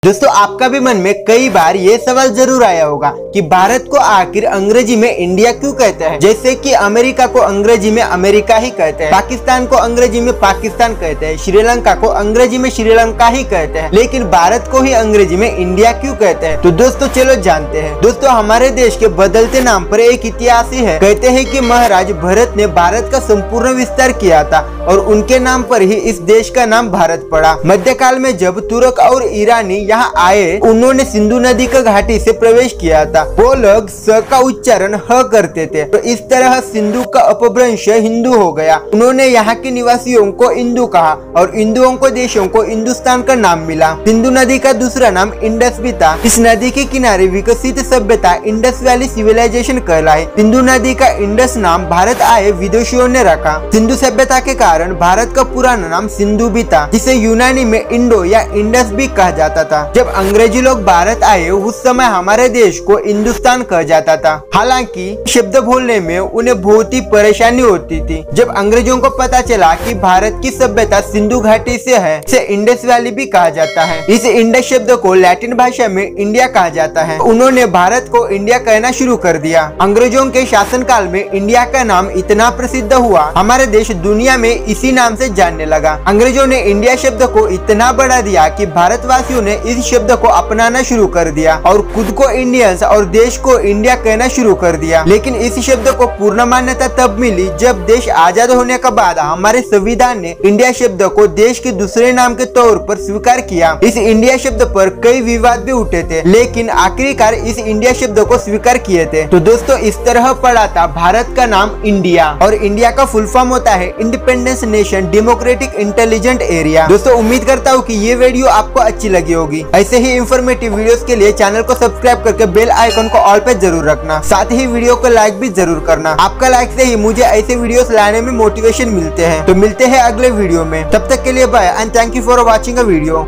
दोस्तों आपका भी मन में कई बार ये सवाल जरूर आया होगा कि भारत को आखिर अंग्रेजी में इंडिया क्यों कहते हैं। जैसे कि अमेरिका को अंग्रेजी में अमेरिका ही कहते हैं, पाकिस्तान को अंग्रेजी में पाकिस्तान कहते हैं, श्रीलंका को अंग्रेजी में श्रीलंका ही कहते हैं, लेकिन भारत को ही अंग्रेजी में इंडिया क्यों कहते हैं। तो दोस्तों चलो जानते हैं। दोस्तों हमारे देश के बदलते नाम पर एक इतिहास ही है। कहते हैं कि महाराज भरत ने भारत का संपूर्ण विस्तार किया था और उनके नाम पर ही इस देश का नाम भारत पड़ा। मध्यकाल में जब तुर्क और ईरानी यहाँ आए, उन्होंने सिंधु नदी का घाटी से प्रवेश किया था। वो लोग स का उच्चारण ह करते थे, तो इस तरह सिंधु का अपभ्रंश हिंदू हो गया। उन्होंने यहाँ के निवासियों को इंदु कहा और इंदुओं को देशों को हिंदुस्तान का नाम मिला। सिंधु नदी का दूसरा नाम इंडस भी था। इस नदी के किनारे विकसित सभ्यता इंडस वैली सिविलाइजेशन कहलाई। सिंधु नदी का इंडस नाम भारत आए विदेशियों ने रखा। सिंधु सभ्यता के कारण भारत का पुराना नाम सिंधु भी था, जिसे यूनानी में इंडो या इंडस भी कहा जाता था। जब अंग्रेजी लोग भारत आए उस समय हमारे देश को हिंदुस्तान कहा जाता था। हालांकि शब्द बोलने में उन्हें बहुत ही परेशानी होती थी। जब अंग्रेजों को पता चला कि भारत की सभ्यता सिंधु घाटी से है, इसे इंडस वैली भी कहा जाता है। इस इंडस शब्द को लैटिन भाषा में इंडिया कहा जाता है। उन्होंने भारत को इंडिया कहना शुरू कर दिया। अंग्रेजों के शासनकाल में इंडिया का नाम इतना प्रसिद्ध हुआ, हमारे देश दुनिया में इसी नाम से जानने लगा। अंग्रेजों ने इंडिया शब्द को इतना बढ़ा दिया कि भारतवासियों ने इस शब्द को अपनाना शुरू कर दिया और खुद को इंडियंस और देश को इंडिया कहना शुरू कर दिया। लेकिन इस शब्द को पूर्ण मान्यता तब मिली जब देश आजाद होने के बाद हमारे संविधान ने इंडिया शब्द को देश के दूसरे नाम के तौर पर स्वीकार किया। इस इंडिया शब्द पर कई विवाद भी उठे थे, लेकिन आखिरकार इस इंडिया शब्द को स्वीकार किए थे। तो दोस्तों इस तरह पड़ा था भारत का नाम इंडिया, और इंडिया का फुल फॉर्म होता है independence nation democratic intelligent area. दोस्तों उम्मीद करता हूँ कि ये वीडियो आपको अच्छी लगी होगी। ऐसे ही इंफॉर्मेटिव वीडियोस के लिए चैनल को सब्सक्राइब करके बेल आइकन को ऑल पे जरूर रखना। साथ ही वीडियो को लाइक भी जरूर करना। आपका लाइक से ही मुझे ऐसे वीडियोस लाने में मोटिवेशन मिलते हैं। तो मिलते हैं अगले वीडियो में, तब तक के लिए bye and thank you for watching a video.